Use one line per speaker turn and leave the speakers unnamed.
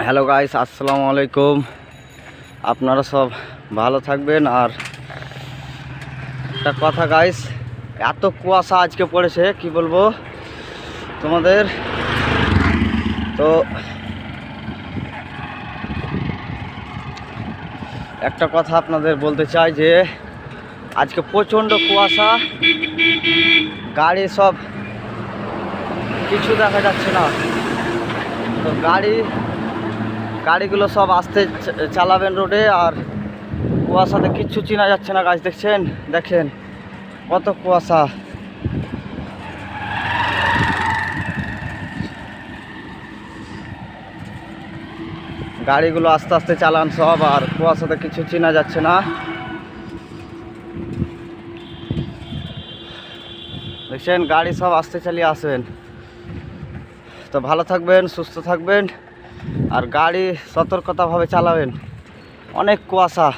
Hello guys, আসসালামু আলাইকুম। আপনারা সব ভালো থাকবেন। আর একটা কথা গাইস, এত কুয়াশা আজকে পড়েছে কি বলবো তোমাদের। তো একটা কথা আপনাদের বলতে চাই যে আজকে প্রচণ্ড কুয়াশা, গাড়ি সব কিছু দেখা যাচ্ছে না। তো গাড়িগুলো সব আস্তে চালাবেন রোডে। আর কুয়াশাতে কিচ্ছু চেনা যাচ্ছে না গাছ, দেখেন কত কুয়াশা। গাড়িগুলো আস্তে আস্তে চালান সব, আর কুয়াশাতে কিছু চেনা যাচ্ছে না। দেখছেন গাড়ি সব আস্তে চালিয়ে আসবেন। তো ভালো থাকবেন, সুস্থ থাকবেন, আর গাড়ি সতর্কতাভাবে চালাবেন। অনেক কুয়াশা।